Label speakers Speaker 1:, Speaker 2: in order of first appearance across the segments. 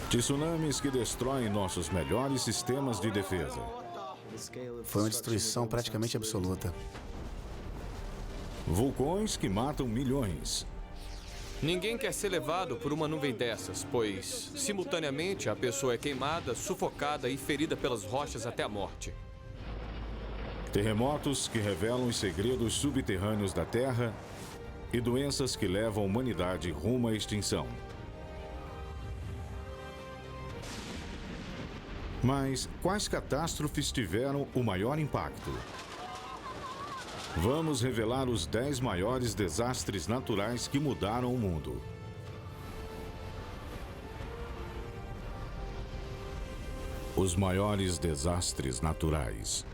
Speaker 1: Tsunamis que destroem nossos melhores sistemas de defesa.
Speaker 2: Foi uma destruição praticamente absoluta.
Speaker 1: Vulcões que matam milhões.
Speaker 3: Ninguém quer ser levado por uma nuvem dessas, pois, simultaneamente, a pessoa é queimada, sufocada e ferida pelas rochas até a morte.
Speaker 1: Terremotos que revelam os segredos subterrâneos da Terra e doenças que levam a humanidade rumo à extinção. Mas quais catástrofes tiveram o maior impacto? Vamos revelar os 10 maiores desastres naturais que mudaram o mundo. Os maiores desastres naturais.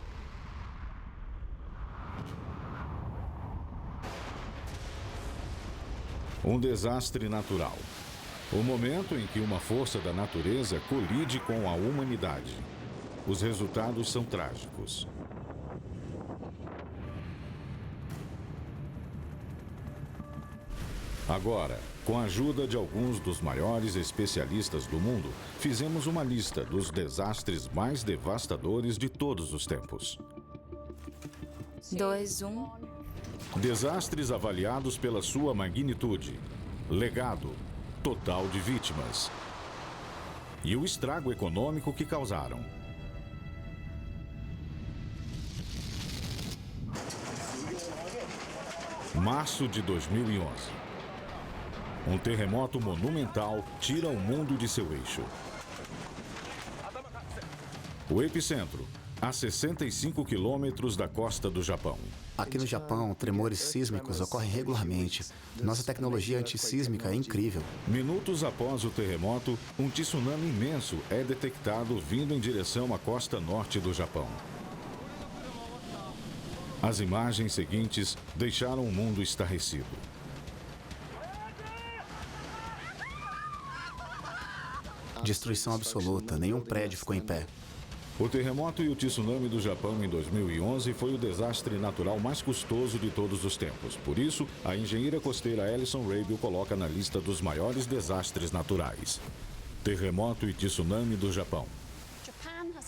Speaker 1: Um desastre natural. O momento em que uma força da natureza colide com a humanidade. Os resultados são trágicos. Agora, com a ajuda de alguns dos maiores especialistas do mundo, fizemos uma lista dos desastres mais devastadores de todos os tempos.
Speaker 4: 2, 1.
Speaker 1: Desastres avaliados pela sua magnitude, legado, total de vítimas e o estrago econômico que causaram. Março de 2011. Um terremoto monumental tira o mundo de seu eixo. O epicentro, a 65 quilômetros da costa do Japão.
Speaker 2: Aqui no Japão, tremores sísmicos ocorrem regularmente. Nossa tecnologia antissísmica é incrível.
Speaker 1: Minutos após o terremoto, um tsunami imenso é detectado vindo em direção à costa norte do Japão. As imagens seguintes deixaram o mundo estarrecido.
Speaker 2: Destruição absoluta, nenhum prédio ficou em pé.
Speaker 1: O terremoto e o tsunami do Japão em 2011 foi o desastre natural mais custoso de todos os tempos. Por isso, a engenheira costeira Alison Rabe o coloca na lista dos maiores desastres naturais. Terremoto e tsunami do Japão.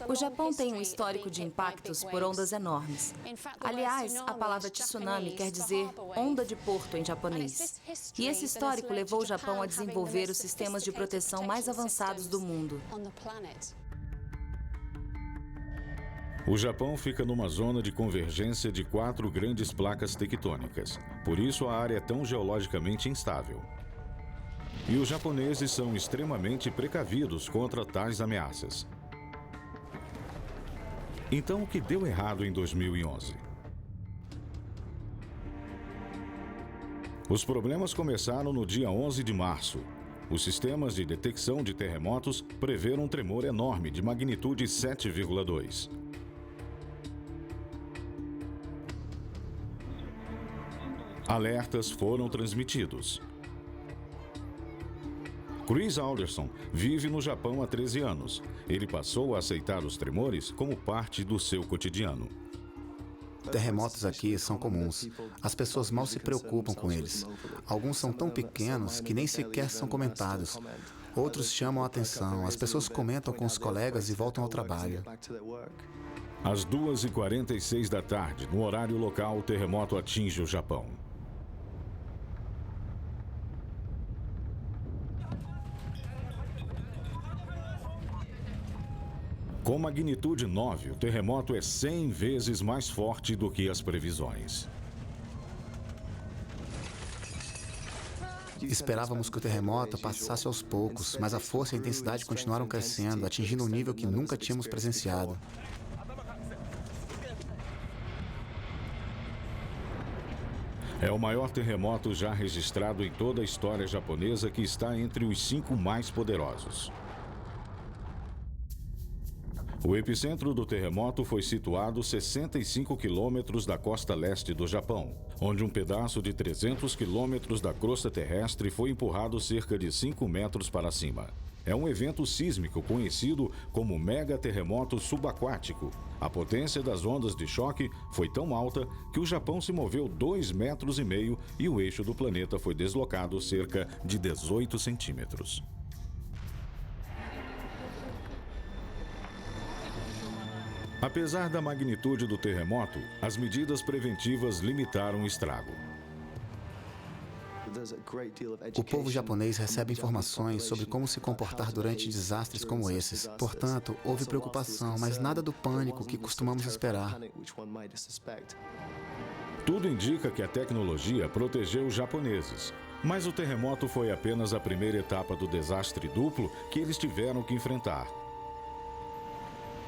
Speaker 4: O Japão tem um histórico de impactos por ondas enormes. Aliás, a palavra tsunami quer dizer onda de porto em japonês. E esse histórico levou o Japão a desenvolver os sistemas de proteção mais avançados do mundo.
Speaker 1: O Japão fica numa zona de convergência de 4 grandes placas tectônicas. Por isso, a área é tão geologicamente instável. E os japoneses são extremamente precavidos contra tais ameaças. Então, o que deu errado em 2011? Os problemas começaram no dia 11 de março. Os sistemas de detecção de terremotos preveram um tremor enorme de magnitude 7,2. Alertas foram transmitidos. Chris Alderson vive no Japão há 13 anos. Ele passou a aceitar os tremores como parte do seu cotidiano.
Speaker 2: Terremotos aqui são comuns. As pessoas mal se preocupam com eles. Alguns são tão pequenos que nem sequer são comentados. Outros chamam a atenção. As pessoas comentam com os colegas e voltam ao trabalho.
Speaker 1: Às 2h46 da tarde, no horário local, o terremoto atinge o Japão. Com magnitude 9, o terremoto é 100 vezes mais forte do que as previsões.
Speaker 2: Esperávamos que o terremoto passasse aos poucos, mas a força e a intensidade continuaram crescendo, atingindo um nível que nunca tínhamos presenciado.
Speaker 1: É o maior terremoto já registrado em toda a história japonesa, que está entre os 5 mais poderosos. O epicentro do terremoto foi situado 65 quilômetros da costa leste do Japão, onde um pedaço de 300 quilômetros da crosta terrestre foi empurrado cerca de 5 metros para cima. É um evento sísmico conhecido como mega terremoto subaquático. A potência das ondas de choque foi tão alta que o Japão se moveu 2,5 metros e o eixo do planeta foi deslocado cerca de 18 centímetros. Apesar da magnitude do terremoto, as medidas preventivas limitaram o estrago.
Speaker 2: O povo japonês recebe informações sobre como se comportar durante desastres como esses. Portanto, houve preocupação, mas nada do pânico que costumamos esperar.
Speaker 1: Tudo indica que a tecnologia protegeu os japoneses. Mas o terremoto foi apenas a primeira etapa do desastre duplo que eles tiveram que enfrentar.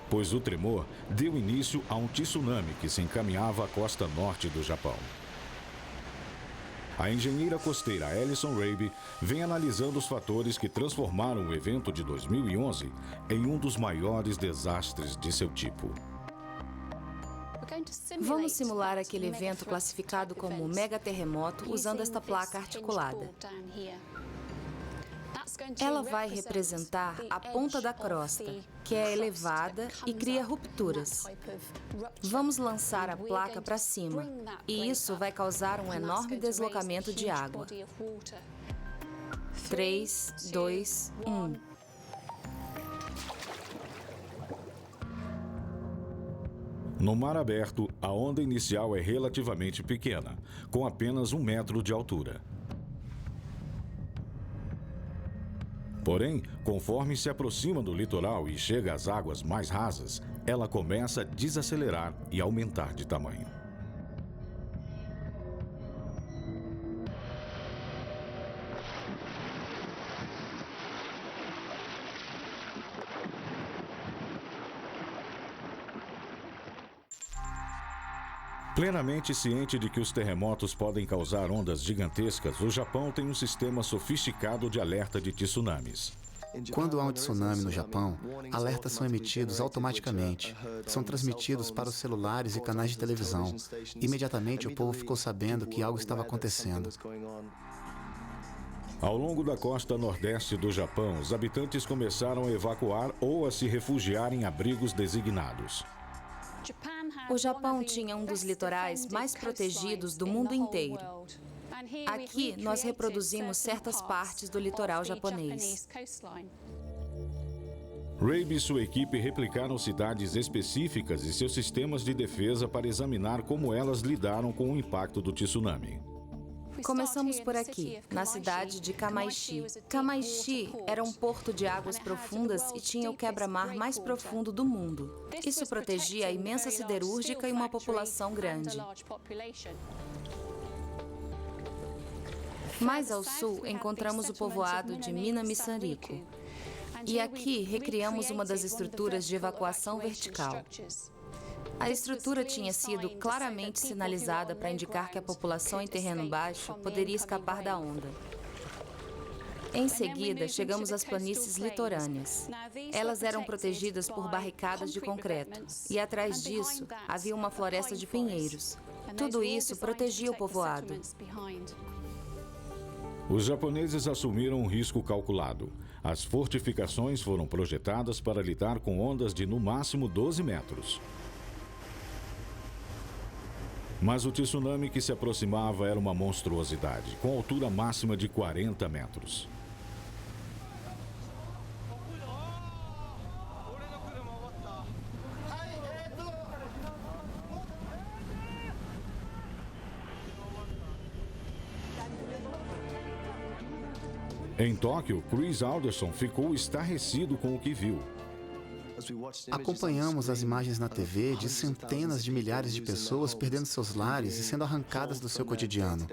Speaker 1: Pois o tremor deu início a um tsunami que se encaminhava à costa norte do Japão. A engenheira costeira Alison Raby vem analisando os fatores que transformaram o evento de 2011 em um dos maiores desastres de seu tipo.
Speaker 4: Vamos simular aquele evento classificado como megaterremoto usando esta placa articulada. Ela vai representar a ponta da crosta, que é elevada e cria rupturas. Vamos lançar a placa para cima, e isso vai causar um enorme deslocamento de água. 3, 2, 1.
Speaker 1: No mar aberto, a onda inicial é relativamente pequena, com apenas 1 metro de altura. Porém, conforme se aproxima do litoral e chega às águas mais rasas, ela começa a desacelerar e aumentar de tamanho. Plenamente ciente de que os terremotos podem causar ondas gigantescas, o Japão tem um sistema sofisticado de alerta de tsunamis.
Speaker 2: Quando há um tsunami no Japão, alertas são emitidos automaticamente. São transmitidos para os celulares e canais de televisão. Imediatamente o povo ficou sabendo que algo estava acontecendo.
Speaker 1: Ao longo da costa nordeste do Japão, os habitantes começaram a evacuar ou a se refugiar em abrigos designados.
Speaker 4: O Japão tinha um dos litorais mais protegidos do mundo inteiro. Aqui, nós reproduzimos certas partes do litoral japonês.
Speaker 1: Raby e sua equipe replicaram cidades específicas e seus sistemas de defesa para examinar como elas lidaram com o impacto do tsunami.
Speaker 4: Começamos por aqui, na cidade de Kamaishi. Kamaishi era um porto de águas profundas e tinha o quebra-mar mais profundo do mundo. Isso protegia a imensa siderúrgica e uma população grande. Mais ao sul, encontramos o povoado de Minami-Sanriku. E aqui recriamos uma das estruturas de evacuação vertical. A estrutura tinha sido claramente sinalizada para indicar que a população em terreno baixo poderia escapar da onda. Em seguida, chegamos às planícies litorâneas. Elas eram protegidas por barricadas de concreto, e atrás disso havia uma floresta de pinheiros. Tudo isso protegia o povoado.
Speaker 1: Os japoneses assumiram um risco calculado. As fortificações foram projetadas para lidar com ondas de no máximo 12 metros. Mas o tsunami que se aproximava era uma monstruosidade, com altura máxima de 40 metros. Em Tóquio, Chris Alderson ficou estarrecido com o que viu.
Speaker 2: Acompanhamos as imagens na TV de centenas de milhares de pessoas perdendo seus lares e sendo arrancadas do seu cotidiano.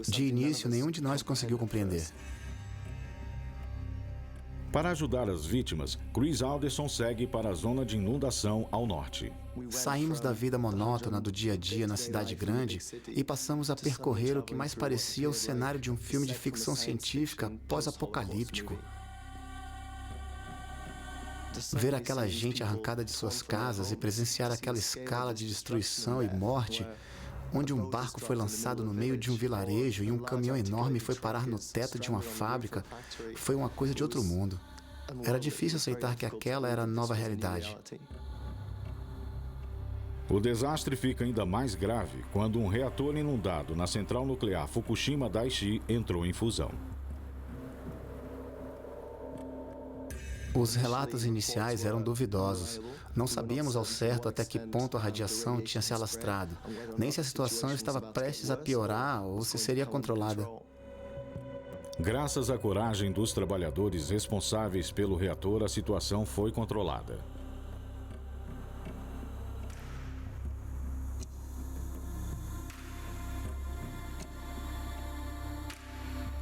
Speaker 2: De início, nenhum de nós conseguiu compreender.
Speaker 1: Para ajudar as vítimas, Chris Alderson segue para a zona de inundação ao norte.
Speaker 2: Saímos da vida monótona do dia a dia na cidade grande e passamos a percorrer o que mais parecia o cenário de um filme de ficção científica pós-apocalíptico. Ver aquela gente arrancada de suas casas e presenciar aquela escala de destruição e morte, onde um barco foi lançado no meio de um vilarejo e um caminhão enorme foi parar no teto de uma fábrica, foi uma coisa de outro mundo. Era difícil aceitar que aquela era a nova realidade.
Speaker 1: O desastre fica ainda mais grave quando um reator inundado na central nuclear Fukushima Daiichi entrou em fusão.
Speaker 2: Os relatos iniciais eram duvidosos. Não sabíamos ao certo até que ponto a radiação tinha se alastrado, nem se a situação estava prestes a piorar ou se seria controlada.
Speaker 1: Graças à coragem dos trabalhadores responsáveis pelo reator, a situação foi controlada.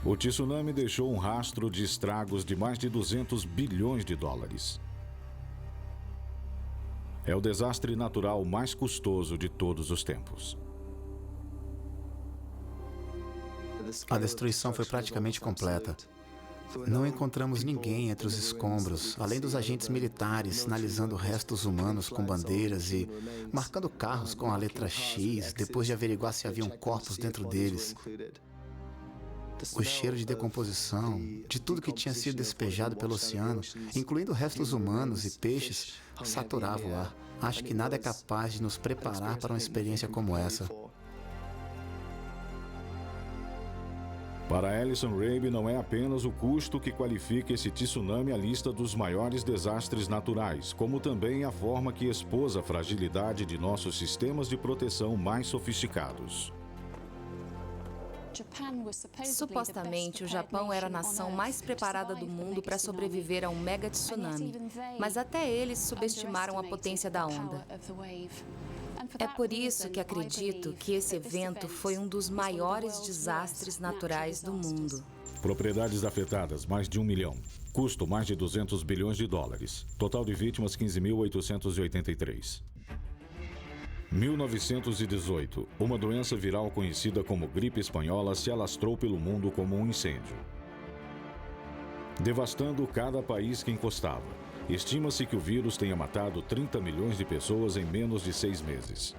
Speaker 1: O tsunami deixou um rastro de estragos de mais de 200 bilhões de dólares. É o desastre natural mais custoso de todos os tempos.
Speaker 2: A destruição foi praticamente completa. Não encontramos ninguém entre os escombros, além dos agentes militares sinalizando restos humanos com bandeiras e marcando carros com a letra X depois de averiguar se haviam corpos dentro deles. O cheiro de decomposição, de tudo que tinha sido despejado pelo oceano, incluindo restos humanos e peixes, saturava o ar. Acho que nada é capaz de nos preparar para uma experiência como essa.
Speaker 1: Para Alison Rabe, não é apenas o custo que qualifica esse tsunami à lista dos maiores desastres naturais, como também a forma que expôs a fragilidade de nossos sistemas de proteção mais sofisticados.
Speaker 4: Supostamente, o Japão era a nação mais preparada do mundo para sobreviver a um mega tsunami, mas até eles subestimaram a potência da onda. É por isso que acredito que esse evento foi um dos maiores desastres naturais do mundo.
Speaker 1: Propriedades afetadas, mais de 1 milhão. Custo, mais de 200 bilhões de dólares. Total de vítimas, 15.883. 1918. Uma doença viral conhecida como gripe espanhola se alastrou pelo mundo como um incêndio, devastando cada país que encostava. Estima-se que o vírus tenha matado 30 milhões de pessoas em menos de 6 meses.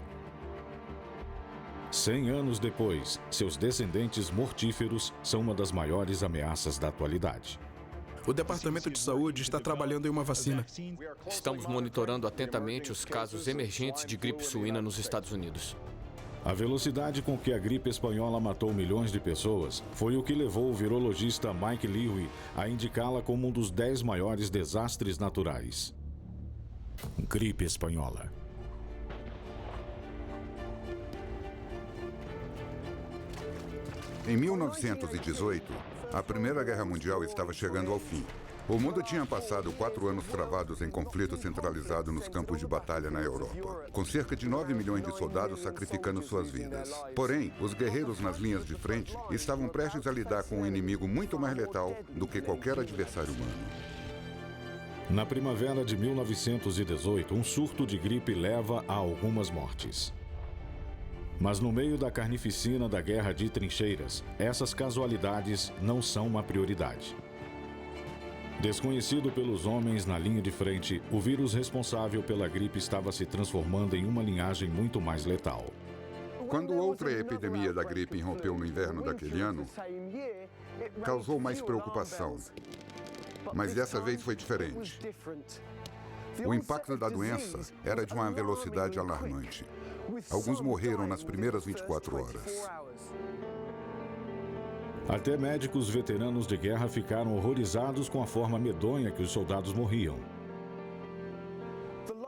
Speaker 1: 100 anos depois, seus descendentes mortíferos são uma das maiores ameaças da atualidade.
Speaker 5: O Departamento de Saúde está trabalhando em uma vacina.
Speaker 3: Estamos monitorando atentamente os casos emergentes de gripe suína nos Estados Unidos.
Speaker 1: A velocidade com que a gripe espanhola matou milhões de pessoas foi o que levou o virologista Mike Lewy a indicá-la como um dos 10 maiores desastres naturais. Gripe espanhola.
Speaker 6: Em 1918, a Primeira Guerra Mundial estava chegando ao fim. O mundo tinha passado 4 anos travados em conflito centralizado nos campos de batalha na Europa, com cerca de 9 milhões de soldados sacrificando suas vidas. Porém, os guerreiros nas linhas de frente estavam prestes a lidar com um inimigo muito mais letal do que qualquer adversário humano.
Speaker 1: Na primavera de 1918, um surto de gripe leva a algumas mortes. Mas no meio da carnificina da guerra de trincheiras, essas casualidades não são uma prioridade. Desconhecido pelos homens na linha de frente, o vírus responsável pela gripe estava se transformando em uma linhagem muito mais letal.
Speaker 6: Quando outra epidemia da gripe irrompeu no inverno daquele ano, causou mais preocupação. Mas dessa vez foi diferente. O impacto da doença era de uma velocidade alarmante. Alguns morreram nas primeiras 24 horas.
Speaker 1: Até médicos veteranos de guerra ficaram horrorizados com a forma medonha que os soldados morriam.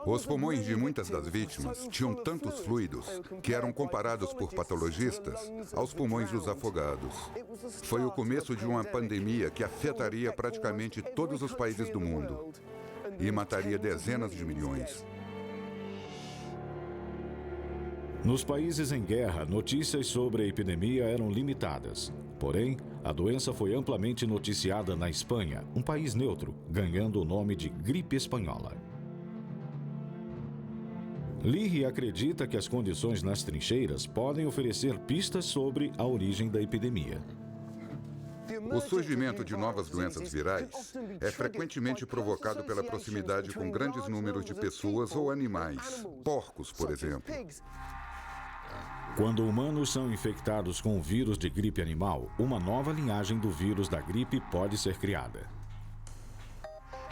Speaker 6: Os pulmões de muitas das vítimas tinham tantos fluidos que eram comparados por patologistas aos pulmões dos afogados. Foi o começo de uma pandemia que afetaria praticamente todos os países do mundo e mataria dezenas de milhões.
Speaker 1: Nos países em guerra, notícias sobre a epidemia eram limitadas. Porém, a doença foi amplamente noticiada na Espanha, um país neutro, ganhando o nome de gripe espanhola. Leary acredita que as condições nas trincheiras podem oferecer pistas sobre a origem da epidemia.
Speaker 6: O surgimento de novas doenças virais é frequentemente provocado pela proximidade com grandes números de pessoas ou animais, porcos, por exemplo.
Speaker 1: Quando humanos são infectados com o vírus de gripe animal, uma nova linhagem do vírus da gripe pode ser criada.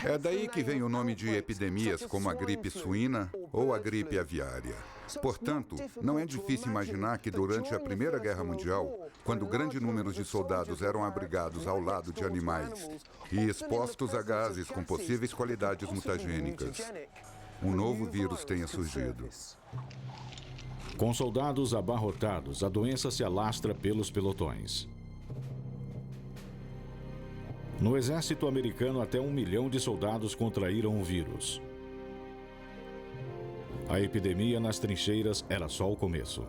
Speaker 6: É daí que vem o nome de epidemias como a gripe suína ou a gripe aviária. Portanto, não é difícil imaginar que durante a Primeira Guerra Mundial, quando grande número de soldados eram abrigados ao lado de animais e expostos a gases com possíveis qualidades mutagênicas, um novo vírus tenha surgido.
Speaker 1: Com soldados abarrotados, a doença se alastra pelos pelotões. No exército americano, até 1 milhão de soldados contraíram o vírus. A epidemia nas trincheiras era só o começo.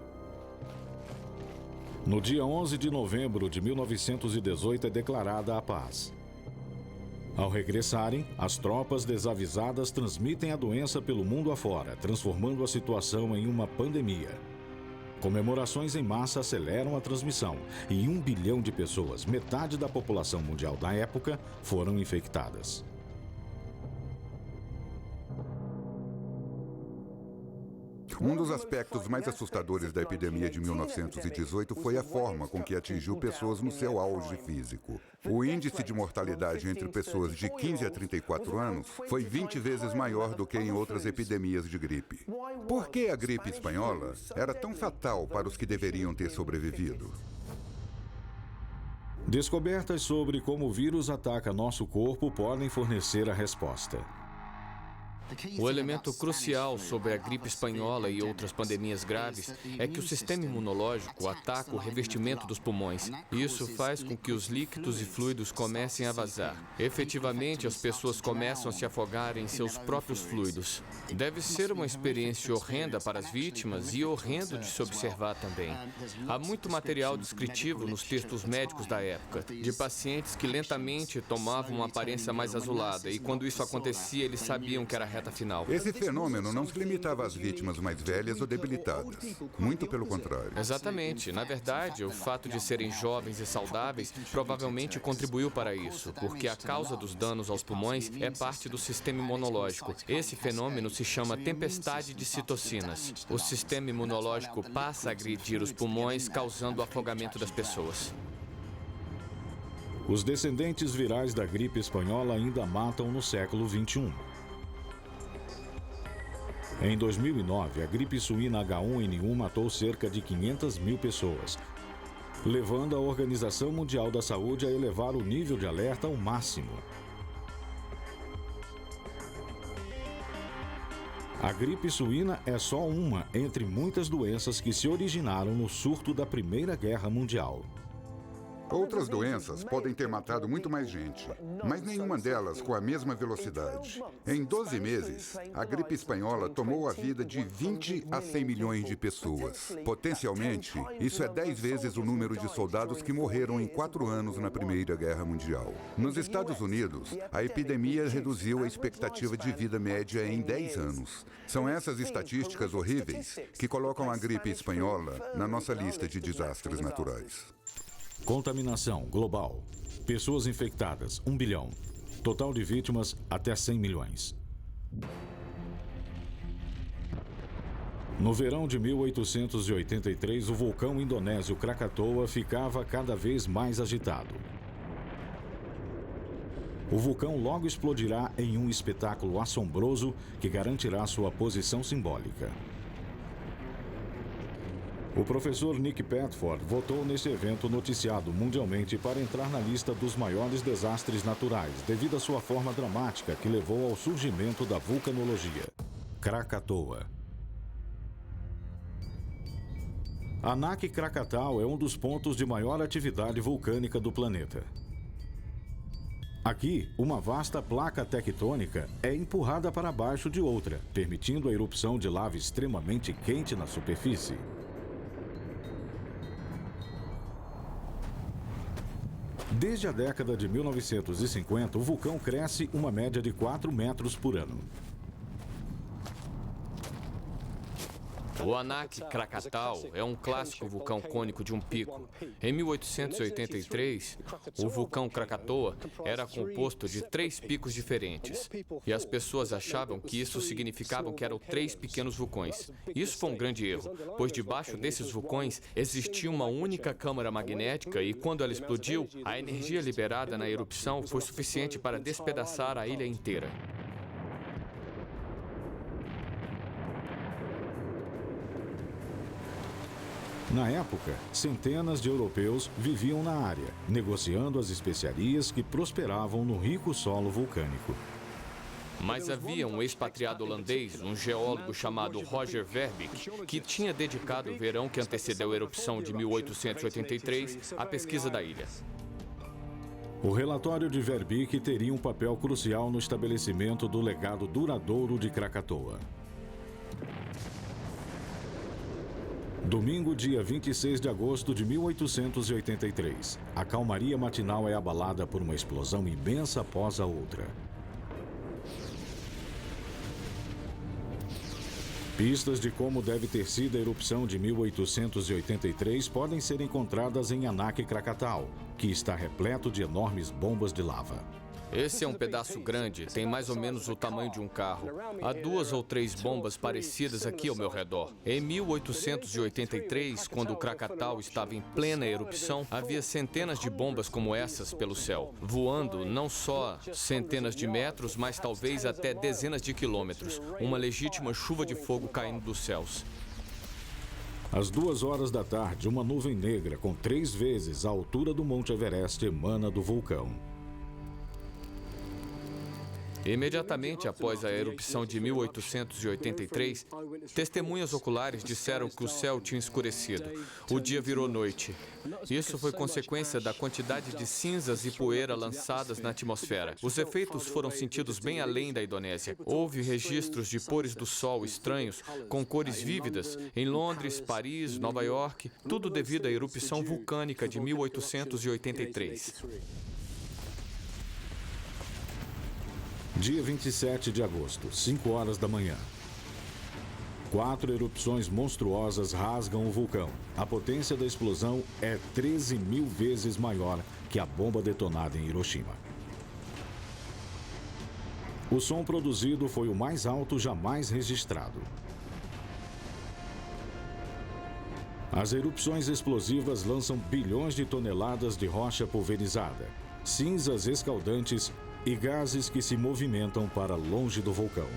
Speaker 1: No dia 11 de novembro de 1918 é declarada a paz. Ao regressarem, as tropas desavisadas transmitem a doença pelo mundo afora, transformando a situação em uma pandemia. Comemorações em massa aceleram a transmissão e 1 bilhão de pessoas, metade da população mundial da época, foram infectadas.
Speaker 6: Um dos aspectos mais assustadores da epidemia de 1918 foi a forma com que atingiu pessoas no seu auge físico. O índice de mortalidade entre pessoas de 15 a 34 anos foi 20 vezes maior do que em outras epidemias de gripe. Por que a gripe espanhola era tão fatal para os que deveriam ter sobrevivido?
Speaker 1: Descobertas sobre como o vírus ataca nosso corpo podem fornecer a resposta.
Speaker 3: O elemento crucial sobre a gripe espanhola e outras pandemias graves é que o sistema imunológico ataca o revestimento dos pulmões. Isso faz com que os líquidos e fluidos comecem a vazar. Efetivamente, as pessoas começam a se afogar em seus próprios fluidos. Deve ser uma experiência horrenda para as vítimas e horrendo de se observar também. Há muito material descritivo nos textos médicos da época, de pacientes que lentamente tomavam uma aparência mais azulada e quando isso acontecia, eles sabiam que era reta final.
Speaker 6: Esse fenômeno não se limitava às vítimas mais velhas ou debilitadas. Muito pelo contrário.
Speaker 3: Exatamente. Na verdade, o fato de serem jovens e saudáveis provavelmente contribuiu para isso, porque a causa dos danos aos pulmões é parte do sistema imunológico. Esse fenômeno se chama tempestade de citocinas. O sistema imunológico passa a agredir os pulmões, causando o afogamento das pessoas.
Speaker 1: Os descendentes virais da gripe espanhola ainda matam no século XXI. Em 2009, a gripe suína H1N1 matou cerca de 500 mil pessoas, levando a Organização Mundial da Saúde a elevar o nível de alerta ao máximo. A gripe suína é só uma entre muitas doenças que se originaram no surto da Primeira Guerra Mundial.
Speaker 6: Outras doenças podem ter matado muito mais gente, mas nenhuma delas com a mesma velocidade. Em 12 meses, a gripe espanhola tomou a vida de 20 a 100 milhões de pessoas. Potencialmente, isso é 10 vezes o número de soldados que morreram em 4 anos na Primeira Guerra Mundial. Nos Estados Unidos, a epidemia reduziu a expectativa de vida média em 10 anos. São essas estatísticas horríveis que colocam a gripe espanhola na nossa lista de desastres naturais.
Speaker 1: Contaminação global. Pessoas infectadas, 1 bilhão. Total de vítimas, até 100 milhões. No verão de 1883, o vulcão indonésio Krakatoa ficava cada vez mais agitado. O vulcão logo explodirá em um espetáculo assombroso que garantirá sua posição simbólica. O professor Nick Petford votou nesse evento noticiado mundialmente para entrar na lista dos maiores desastres naturais, devido à sua forma dramática que levou ao surgimento da vulcanologia. Krakatoa. Anak Krakatau é um dos pontos de maior atividade vulcânica do planeta. Aqui, uma vasta placa tectônica é empurrada para baixo de outra, permitindo a erupção de lava extremamente quente na superfície. Desde a década de 1950, o vulcão cresce uma média de 4 metros por ano.
Speaker 3: O Anak Krakatau é um clássico vulcão cônico de um pico. Em 1883, o vulcão Krakatoa era composto de 3 picos diferentes. E as pessoas achavam que isso significava que eram 3 pequenos vulcões. Isso foi um grande erro, pois debaixo desses vulcões existia uma única câmara magnética e quando ela explodiu, a energia liberada na erupção foi suficiente para despedaçar a ilha inteira.
Speaker 1: Na época, centenas de europeus viviam na área, negociando as especiarias que prosperavam no rico solo vulcânico.
Speaker 3: Mas havia um expatriado holandês, um geólogo chamado Roger Verbeek, que tinha dedicado o verão que antecedeu a erupção de 1883 à pesquisa da ilha.
Speaker 1: O relatório de Verbeek teria um papel crucial no estabelecimento do legado duradouro de Krakatoa. Domingo, dia 26 de agosto de 1883. A calmaria matinal é abalada por uma explosão imensa após a outra. Pistas de como deve ter sido a erupção de 1883 podem ser encontradas em Anak Krakatau, que está repleto de enormes bombas de lava.
Speaker 3: Esse é um pedaço grande, tem mais ou menos o tamanho de um carro. Há 2 ou 3 bombas parecidas aqui ao meu redor. Em 1883, quando o Krakatau estava em plena erupção, havia centenas de bombas como essas pelo céu, voando não só centenas de metros, mas talvez até dezenas de quilômetros. Uma legítima chuva de fogo caindo dos céus.
Speaker 1: Às 2 horas da tarde, uma nuvem negra com 3 vezes a altura do Monte Everest emana do vulcão.
Speaker 3: Imediatamente após a erupção de 1883, testemunhas oculares disseram que o céu tinha escurecido. O dia virou noite. Isso foi consequência da quantidade de cinzas e poeira lançadas na atmosfera. Os efeitos foram sentidos bem além da Indonésia. Houve registros de pores do sol estranhos, com cores vívidas, em Londres, Paris, Nova York, tudo devido à erupção vulcânica de 1883.
Speaker 1: Dia 27 de agosto, 5 horas da manhã. 4 erupções monstruosas rasgam o vulcão. A potência da explosão é 13.000 vezes maior que a bomba detonada em Hiroshima. O som produzido foi o mais alto jamais registrado. As erupções explosivas lançam bilhões de toneladas de rocha pulverizada, cinzas escaldantes e gases que se movimentam para longe do vulcão.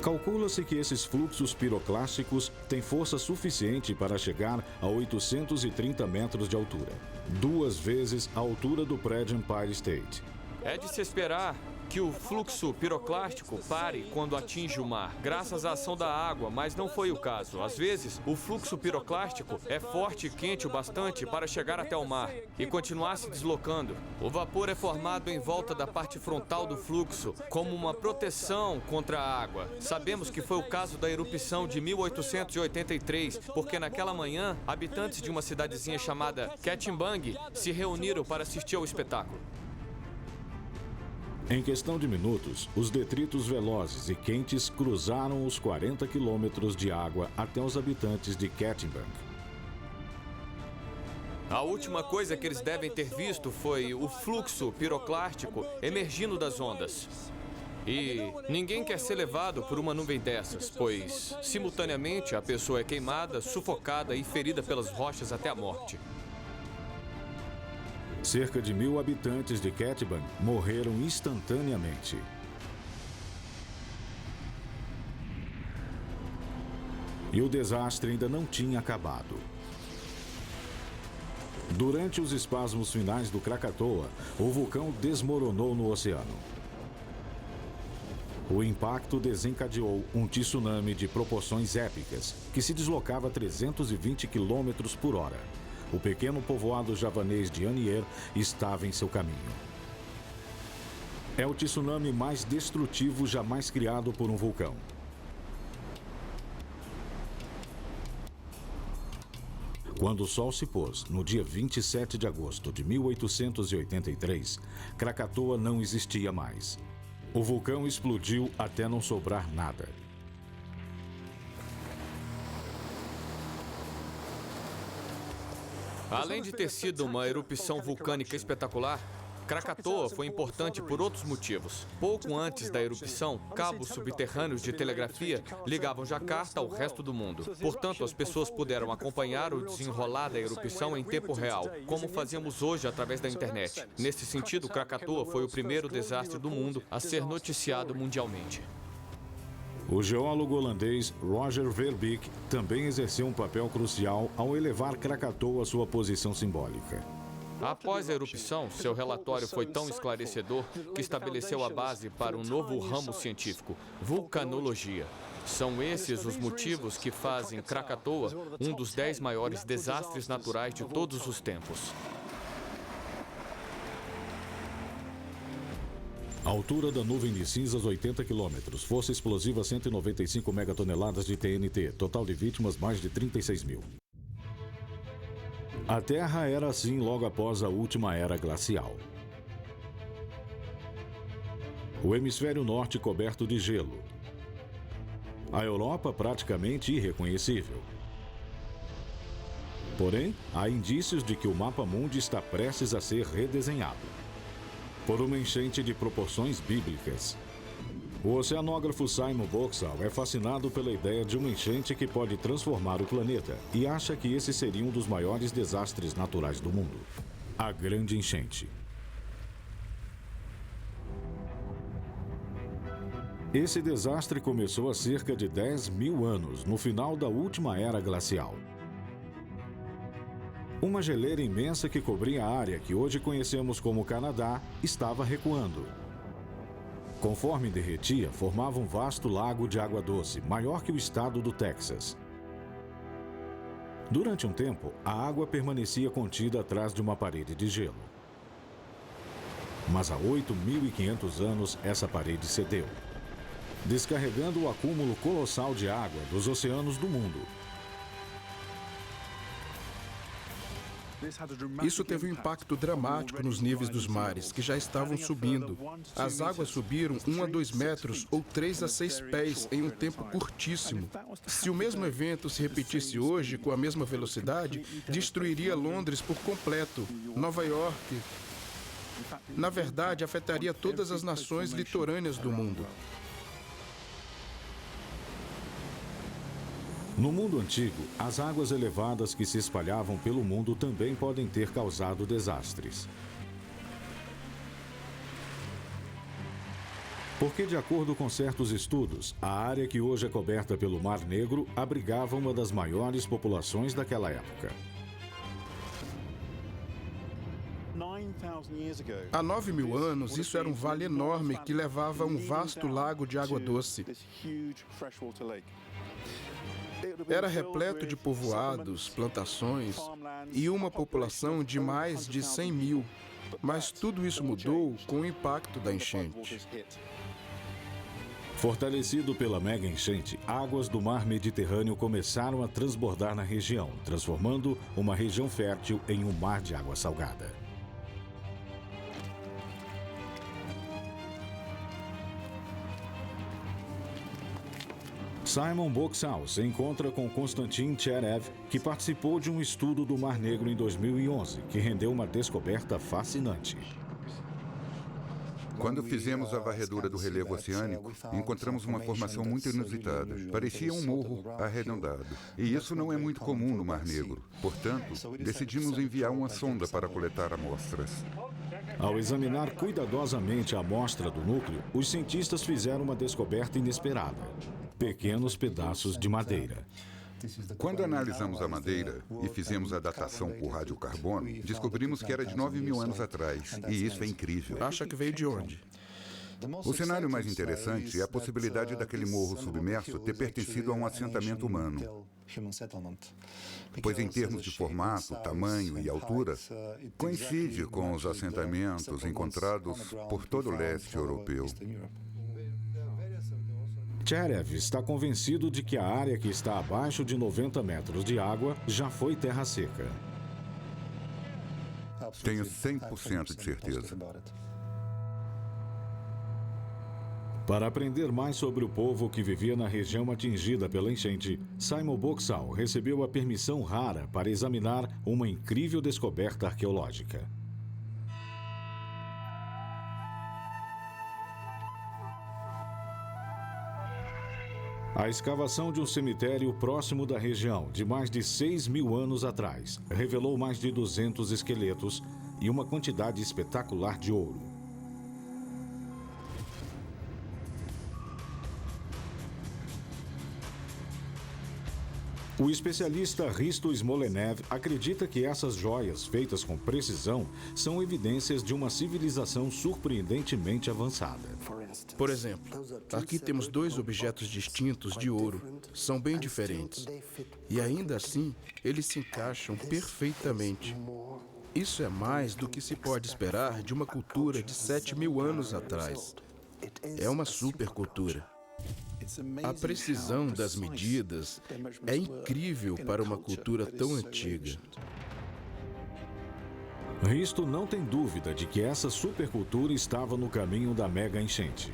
Speaker 1: Calcula-se que esses fluxos piroclásticos têm força suficiente para chegar a 830 metros de altura, 2 vezes a altura do prédio Empire State.
Speaker 3: É de se esperar que o fluxo piroclástico pare quando atinge o mar, graças à ação da água, mas não foi o caso. Às vezes, o fluxo piroclástico é forte e quente o bastante para chegar até o mar e continuar se deslocando. O vapor é formado em volta da parte frontal do fluxo, como uma proteção contra a água. Sabemos que foi o caso da erupção de 1883, porque naquela manhã, habitantes de uma cidadezinha chamada Ketimbang se reuniram para assistir ao espetáculo.
Speaker 1: Em questão de minutos, os detritos velozes e quentes cruzaram os 40 quilômetros de água até os habitantes de Ketimbang.
Speaker 3: A última coisa que eles devem ter visto foi o fluxo piroclástico emergindo das ondas. E ninguém quer ser levado por uma nuvem dessas, pois, simultaneamente, a pessoa é queimada, sufocada e ferida pelas rochas até a morte.
Speaker 1: Cerca de 1.000 habitantes de Ketimbang morreram instantaneamente. E o desastre ainda não tinha acabado. Durante os espasmos finais do Krakatoa, o vulcão desmoronou no oceano. O impacto desencadeou um tsunami de proporções épicas, que se deslocava a 320 km por hora. O pequeno povoado javanês de Anier estava em seu caminho. É o tsunami mais destrutivo jamais criado por um vulcão. Quando o sol se pôs, no dia 27 de agosto de 1883, Krakatoa não existia mais. O vulcão explodiu até não sobrar nada.
Speaker 3: Além de ter sido uma erupção vulcânica espetacular, Krakatoa foi importante por outros motivos. Pouco antes da erupção, cabos subterrâneos de telegrafia ligavam Jakarta ao resto do mundo. Portanto, as pessoas puderam acompanhar o desenrolar da erupção em tempo real, como fazemos hoje através da internet. Nesse sentido, Krakatoa foi o primeiro desastre do mundo a ser noticiado mundialmente.
Speaker 1: O geólogo holandês Roger Verbeek também exerceu um papel crucial ao elevar Krakatoa à sua posição simbólica.
Speaker 3: Após a erupção, seu relatório foi tão esclarecedor que estabeleceu a base para um novo ramo científico, vulcanologia. São esses os motivos que fazem Krakatoa um dos 10 maiores desastres naturais de todos os tempos.
Speaker 1: A altura da nuvem de cinzas, 80 quilômetros. Força explosiva, 195 megatoneladas de TNT. Total de vítimas, mais de 36 mil. A Terra era assim logo após a última era glacial. O hemisfério norte coberto de gelo. A Europa praticamente irreconhecível. Porém, há indícios de que o mapa mundi está prestes a ser redesenhado por uma enchente de proporções bíblicas. O oceanógrafo Simon Boxall é fascinado pela ideia de uma enchente que pode transformar o planeta e acha que esse seria um dos maiores desastres naturais do mundo. A Grande Enchente. Esse desastre começou há cerca de 10 mil anos, no final da última era glacial. Uma geleira imensa que cobria a área que hoje conhecemos como Canadá estava recuando. Conforme derretia, formava um vasto lago de água doce, maior que o estado do Texas. Durante um tempo, a água permanecia contida atrás de uma parede de gelo. Mas há 8.500 anos, essa parede cedeu, descarregando o acúmulo colossal de água dos oceanos do mundo.
Speaker 5: Isso teve um impacto dramático nos níveis dos mares, que já estavam subindo. As águas subiram 1 a 2 metros ou 3 a 6 pés em um tempo curtíssimo. Se o mesmo evento se repetisse hoje com a mesma velocidade, destruiria Londres por completo, Nova York. Na verdade, afetaria todas as nações litorâneas do mundo.
Speaker 1: No mundo antigo, as águas elevadas que se espalhavam pelo mundo também podem ter causado desastres. Porque, de acordo com certos estudos, a área que hoje é coberta pelo Mar Negro abrigava uma das maiores populações daquela época.
Speaker 5: Há 9.000 anos, isso era um vale enorme que levava a um vasto lago de água doce. Era repleto de povoados, plantações e uma população de mais de 100 mil. Mas tudo isso mudou com o impacto da enchente.
Speaker 1: Fortalecido pela mega enchente, águas do mar Mediterrâneo começaram a transbordar na região, transformando uma região fértil em um mar de água salgada. Simon Boxall se encontra com Konstantin Cherev, que participou de um estudo do Mar Negro em 2011, que rendeu uma descoberta fascinante.
Speaker 6: Quando fizemos a varredura do relevo oceânico, encontramos uma formação muito inusitada. Parecia um morro arredondado. E isso não é muito comum no Mar Negro. Portanto, decidimos enviar uma sonda para coletar amostras.
Speaker 1: Ao examinar cuidadosamente a amostra do núcleo, os cientistas fizeram uma descoberta inesperada: pequenos pedaços de madeira.
Speaker 6: Quando analisamos a madeira e fizemos a datação por radiocarbono, descobrimos que era de 9.000 anos atrás. E isso é incrível.
Speaker 5: Acha que veio de onde?
Speaker 6: O cenário mais interessante é a possibilidade daquele morro submerso ter pertencido a um assentamento humano. Pois em termos de formato, tamanho e altura, coincide com os assentamentos encontrados por todo o leste europeu.
Speaker 1: Cherev está convencido de que a área que está abaixo de 90 metros de água já foi terra seca.
Speaker 6: Tenho 100% de certeza.
Speaker 1: Para aprender mais sobre o povo que vivia na região atingida pela enchente, Simon Boxall recebeu a permissão rara para examinar uma incrível descoberta arqueológica. A escavação de um cemitério próximo da região, de mais de 6.000 anos atrás, revelou mais de 200 esqueletos e uma quantidade espetacular de ouro. O especialista Hristo Smolenev acredita que essas joias, feitas com precisão, são evidências de uma civilização surpreendentemente avançada.
Speaker 5: Por exemplo, aqui temos 2 objetos distintos de ouro. São bem diferentes. E ainda assim, eles se encaixam perfeitamente. Isso é mais do que se pode esperar de uma cultura de 7.000 anos atrás. É uma supercultura. A precisão das medidas é incrível para uma cultura tão antiga.
Speaker 1: Hristo não tem dúvida de que essa supercultura estava no caminho da mega enchente.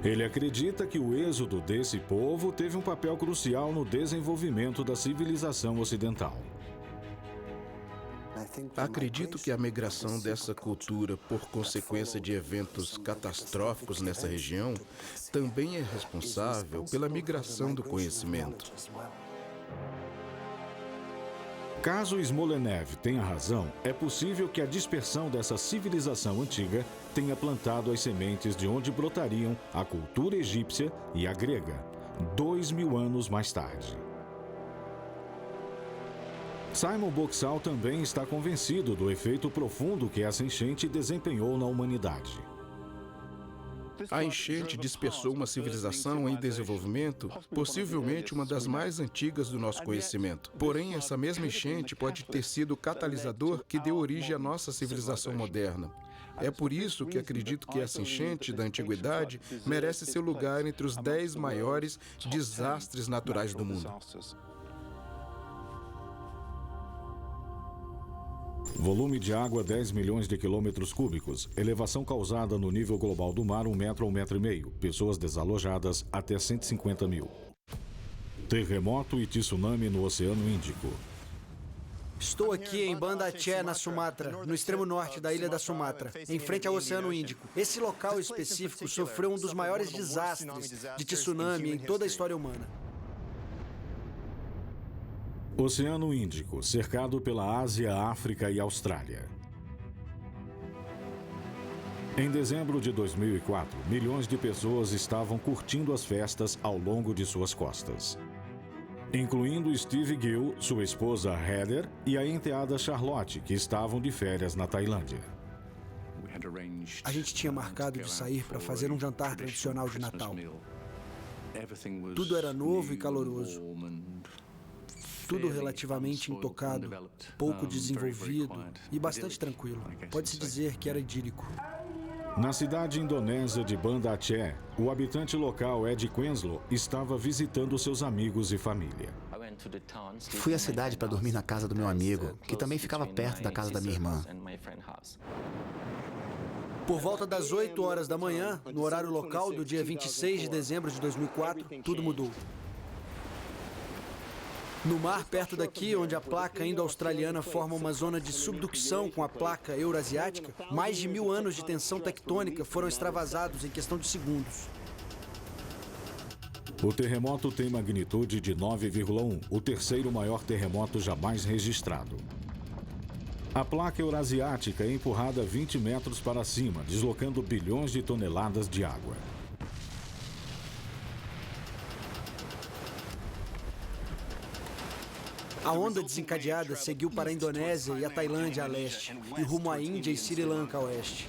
Speaker 1: Ele acredita que o êxodo desse povo teve um papel crucial no desenvolvimento da civilização ocidental.
Speaker 5: Acredito que a migração dessa cultura por consequência de eventos catastróficos nessa região também é responsável pela migração do conhecimento.
Speaker 1: Caso Smolenev tenha razão, é possível que a dispersão dessa civilização antiga tenha plantado as sementes de onde brotariam a cultura egípcia e a grega, 2.000 anos mais tarde. Simon Boxall também está convencido do efeito profundo que essa enchente desempenhou na humanidade.
Speaker 5: A enchente dispersou uma civilização em desenvolvimento, possivelmente uma das mais antigas do nosso conhecimento. Porém, essa mesma enchente pode ter sido o catalisador que deu origem à nossa civilização moderna. É por isso que acredito que essa enchente da antiguidade merece seu lugar entre os 10 maiores desastres naturais do mundo.
Speaker 1: Volume de água 10 milhões de quilômetros cúbicos. Elevação causada no nível global do mar 1 metro a 1,5 metros. Pessoas desalojadas até 150 mil. Terremoto e tsunami no Oceano Índico.
Speaker 7: Estou aqui em Banda Aceh, na Sumatra, no extremo norte da ilha da Sumatra, em frente ao Oceano Índico. Esse local específico sofreu um dos maiores desastres de tsunami em toda a história humana.
Speaker 1: Oceano Índico, cercado pela Ásia, África e Austrália. Em dezembro de 2004, milhões de pessoas estavam curtindo as festas ao longo de suas costas, incluindo Steve Gill, sua esposa Heather e a enteada Charlotte, que estavam de férias na Tailândia.
Speaker 7: A gente tinha marcado de sair para fazer um jantar tradicional de Natal. Tudo era novo e caloroso. Tudo relativamente intocado, pouco desenvolvido e bastante tranquilo. Pode-se dizer que era idílico.
Speaker 1: Na cidade indonésia de Banda Aceh, o habitante local Ed Quenslow estava visitando seus amigos e família.
Speaker 2: Fui à cidade para dormir na casa do meu amigo, que também ficava perto da casa da minha irmã.
Speaker 7: Por volta das 8 horas da manhã, no horário local do dia 26 de dezembro de 2004, tudo mudou. No mar, perto daqui, onde a placa indo-australiana forma uma zona de subducção com a placa eurasiática, mais de 1000 anos de tensão tectônica foram extravasados em questão de segundos.
Speaker 1: O terremoto tem magnitude de 9,1, o terceiro maior terremoto jamais registrado. A placa eurasiática é empurrada 20 metros para cima, deslocando bilhões de toneladas de água.
Speaker 7: A onda desencadeada seguiu para a Indonésia e a Tailândia a leste, e rumo à Índia e Sri Lanka a oeste.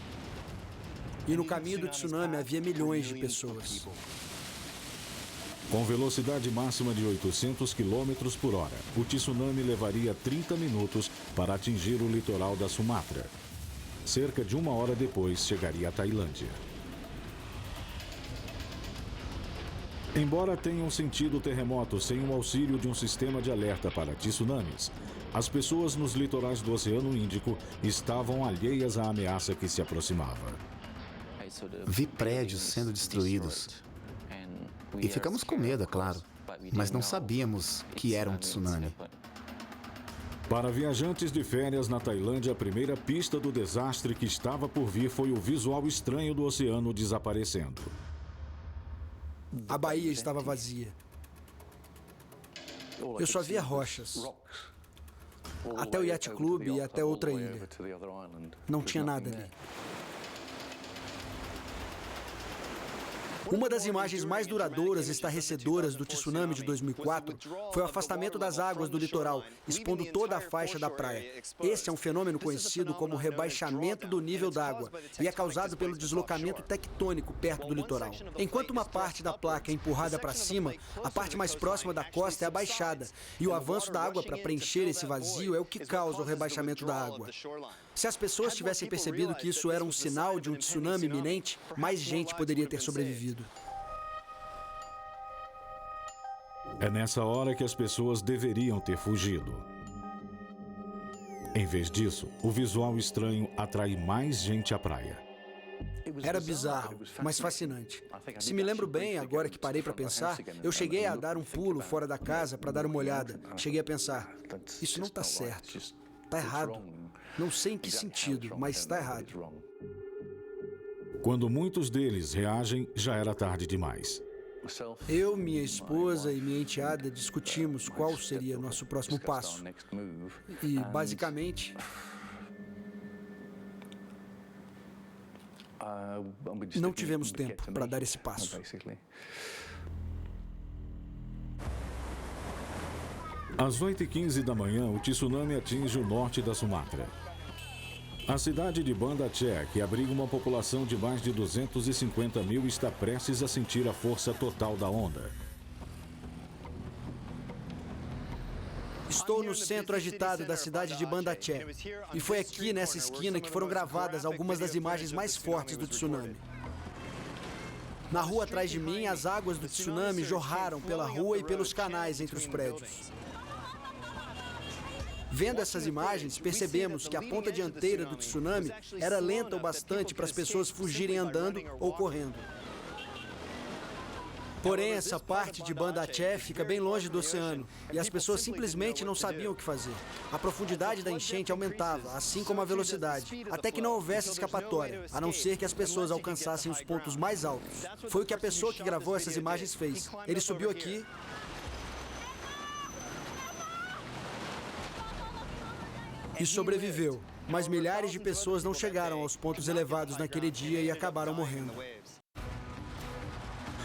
Speaker 7: E no caminho do tsunami havia milhões de pessoas.
Speaker 1: Com velocidade máxima de 800 km por hora, o tsunami levaria 30 minutos para atingir o litoral da Sumatra. Cerca de 1 hora depois, chegaria à Tailândia. Embora tenham sentido o terremoto sem o auxílio de um sistema de alerta para tsunamis, as pessoas nos litorais do Oceano Índico estavam alheias à ameaça que se aproximava.
Speaker 2: Vi prédios sendo destruídos. E ficamos com medo, é claro, mas não sabíamos que era um tsunami.
Speaker 1: Para viajantes de férias na Tailândia, a primeira pista do desastre que estava por vir foi o visual estranho do oceano desaparecendo.
Speaker 7: A baía estava vazia. Eu só via rochas. Até o Yacht Club e até outra ilha. Não tinha nada ali. Uma das imagens mais duradouras e estarrecedoras do tsunami de 2004 foi o afastamento das águas do litoral, expondo toda a faixa da praia. Esse é um fenômeno conhecido como rebaixamento do nível d'água e é causado pelo deslocamento tectônico perto do litoral. Enquanto uma parte da placa é empurrada para cima, a parte mais próxima da costa é abaixada, e o avanço da água para preencher esse vazio é o que causa o rebaixamento da água. Se as pessoas tivessem percebido que isso era um sinal de um tsunami iminente, mais gente poderia ter sobrevivido.
Speaker 1: É nessa hora que as pessoas deveriam ter fugido. Em vez disso, o visual estranho atrai mais gente à praia.
Speaker 7: Era bizarro, mas fascinante. Se me lembro bem, agora que parei para pensar, eu cheguei a dar um pulo fora da casa para dar uma olhada. Cheguei a pensar, isso não está certo, está errado. Não sei em que sentido, mas está errado.
Speaker 1: Quando muitos deles reagem, já era tarde demais.
Speaker 7: Eu, minha esposa e minha enteada discutimos qual seria nosso próximo passo. E, basicamente, não tivemos tempo para dar esse passo.
Speaker 1: Às 8h15 da manhã, o tsunami atinge o norte da Sumatra. A cidade de Banda Aceh, que abriga uma população de mais de 250 mil, está prestes a sentir a força total da onda.
Speaker 7: Estou no centro agitado da cidade de Banda Aceh. E foi aqui, nessa esquina, que foram gravadas algumas das imagens mais fortes do tsunami. Na rua atrás de mim, as águas do tsunami jorraram pela rua e pelos canais entre os prédios. Vendo essas imagens, percebemos que a ponta dianteira do tsunami era lenta o bastante para as pessoas fugirem andando ou correndo. Porém, essa parte de Banda Aceh fica bem longe do oceano e as pessoas simplesmente não sabiam o que fazer. A profundidade da enchente aumentava, assim como a velocidade, até que não houvesse escapatória, a não ser que as pessoas alcançassem os pontos mais altos. Foi o que a pessoa que gravou essas imagens fez. Ele subiu aqui e sobreviveu, mas milhares de pessoas não chegaram aos pontos elevados naquele dia e acabaram morrendo.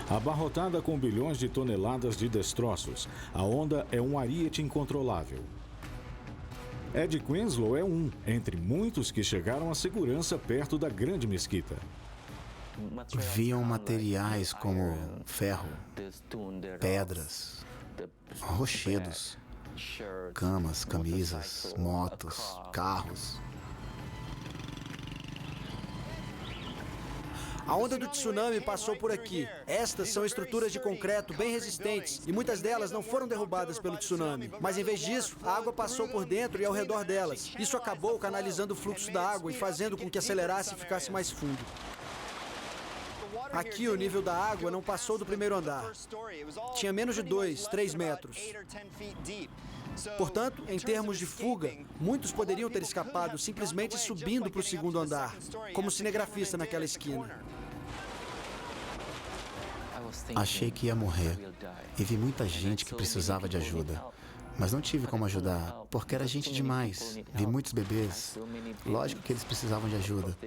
Speaker 1: Abarrotada com bilhões de toneladas de destroços, a onda é um ariete incontrolável. Ed Quenslow é um, entre muitos que chegaram à segurança perto da Grande Mesquita.
Speaker 2: Viam materiais como ferro, pedras, rochedos, camas, camisas, motos, carros.
Speaker 7: A onda do tsunami passou por aqui. Estas são estruturas de concreto bem resistentes e muitas delas não foram derrubadas pelo tsunami. Mas em vez disso, a água passou por dentro e ao redor delas. Isso acabou canalizando o fluxo da água e fazendo com que acelerasse e ficasse mais fundo. Aqui o nível da água não passou do primeiro andar. Tinha menos de 2, 3 metros. Portanto, em termos de fuga, muitos poderiam ter escapado simplesmente subindo para o segundo andar, como cinegrafista naquela esquina.
Speaker 2: Achei que ia morrer e vi muita gente que precisava de ajuda. Mas não tive como ajudar, porque era gente demais. Vi muitos bebês. Lógico que eles precisavam de ajuda.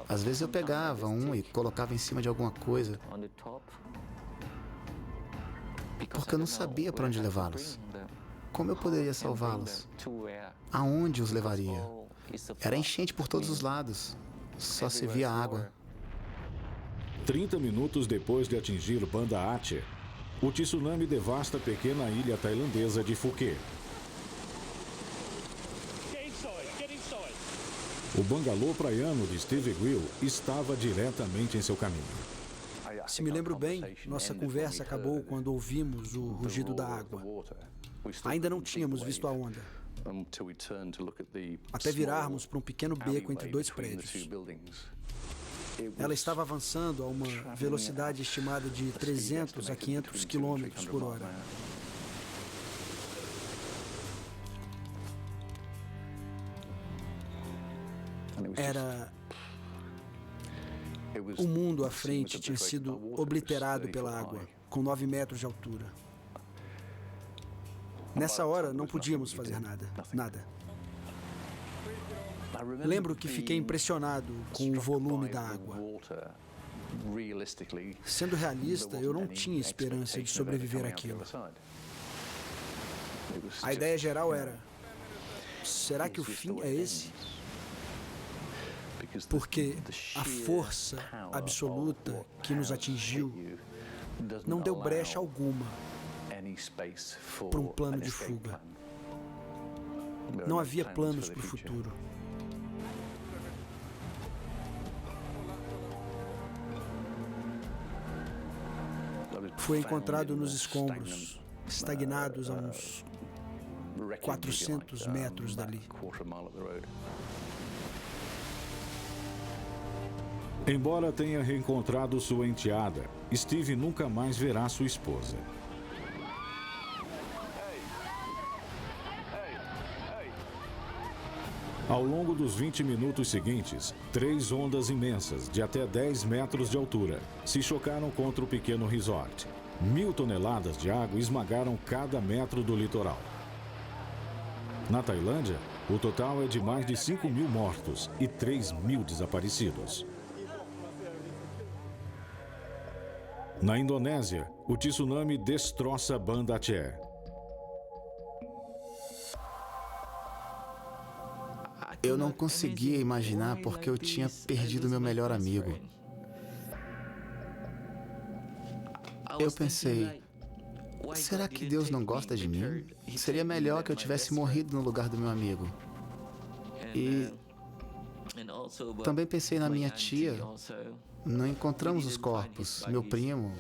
Speaker 2: Às vezes eu pegava um e colocava em cima de alguma coisa, porque eu não sabia para onde levá-los. Como eu poderia salvá-los? Aonde os levaria? Era enchente por todos os lados. Só se via água.
Speaker 1: 30 minutos depois de atingir Banda Aceh, o tsunami devasta a pequena ilha tailandesa de Phuket. O bangalô praiano de Steve Grill estava diretamente em seu caminho.
Speaker 7: Se me lembro bem, nossa conversa acabou quando ouvimos o rugido da água. Ainda não tínhamos visto a onda, até virarmos para um pequeno beco entre dois prédios. Ela estava avançando a uma velocidade estimada de 300 a 500 quilômetros por hora. O mundo à frente tinha sido obliterado pela água, com 9 metros de altura. Nessa hora, não podíamos fazer nada. Lembro que fiquei impressionado com o volume da água. Sendo realista, eu não tinha esperança de sobreviver àquilo. A ideia geral era: será que o fim é esse? Porque a força absoluta que nos atingiu não deu brecha alguma para um plano de fuga. Não havia planos para o futuro. Foi encontrado nos escombros, estagnados a uns 400 metros dali.
Speaker 1: Embora tenha reencontrado sua enteada, Steve nunca mais verá sua esposa. Ao longo dos 20 minutos seguintes, 3 ondas imensas, de até 10 metros de altura, se chocaram contra o pequeno resort. 1.000 toneladas de água esmagaram cada metro do litoral. Na Tailândia, o total é de mais de 5.000 mortos e 3.000 desaparecidos. Na Indonésia, o tsunami destroça Banda Aceh.
Speaker 2: Eu não conseguia imaginar porque eu tinha perdido meu melhor amigo. Eu pensei, será que Deus não gosta de mim? Seria melhor que eu tivesse morrido no lugar do meu amigo. E também pensei na minha tia. Não encontramos os corpos. Meu primo,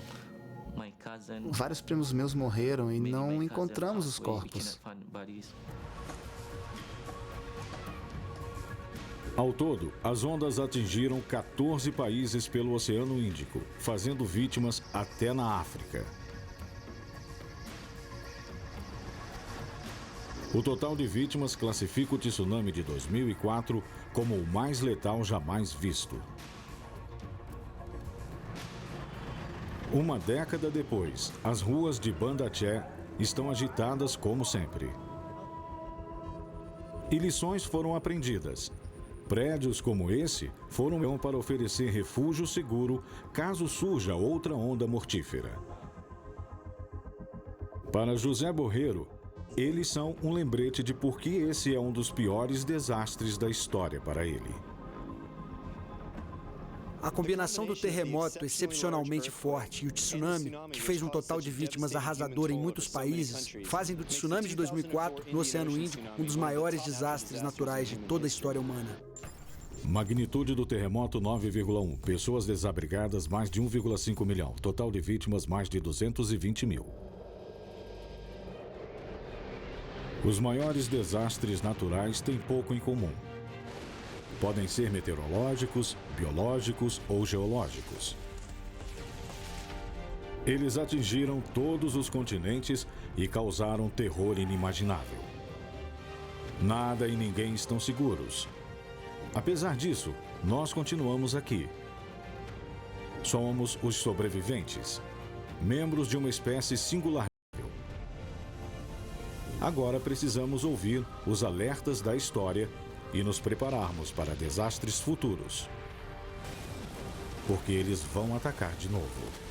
Speaker 2: vários primos meus morreram e não encontramos os corpos.
Speaker 1: Ao todo, as ondas atingiram 14 países pelo Oceano Índico, fazendo vítimas até na África. O total de vítimas classifica o tsunami de 2004 como o mais letal jamais visto. Uma década depois, as ruas de Banda Aceh estão agitadas como sempre. E lições foram aprendidas. Prédios como esse foram para oferecer refúgio seguro caso surja outra onda mortífera. Para José Borreiro, eles são um lembrete de por que esse é um dos piores desastres da história para ele.
Speaker 7: A combinação do terremoto excepcionalmente forte e o tsunami, que fez um total de vítimas arrasador em muitos países, fazem do tsunami de 2004, no Oceano Índico, um dos maiores desastres naturais de toda a história humana.
Speaker 1: Magnitude do terremoto 9,1. Pessoas desabrigadas mais de 1,5 milhão. Total de vítimas mais de 220 mil. Os maiores desastres naturais têm pouco em comum. Podem ser meteorológicos, biológicos ou geológicos. Eles atingiram todos os continentes e causaram terror inimaginável. Nada e ninguém estão seguros. Apesar disso, nós continuamos aqui. Somos os sobreviventes, membros de uma espécie singular. Agora precisamos ouvir os alertas da história e nos prepararmos para desastres futuros. Porque eles vão atacar de novo.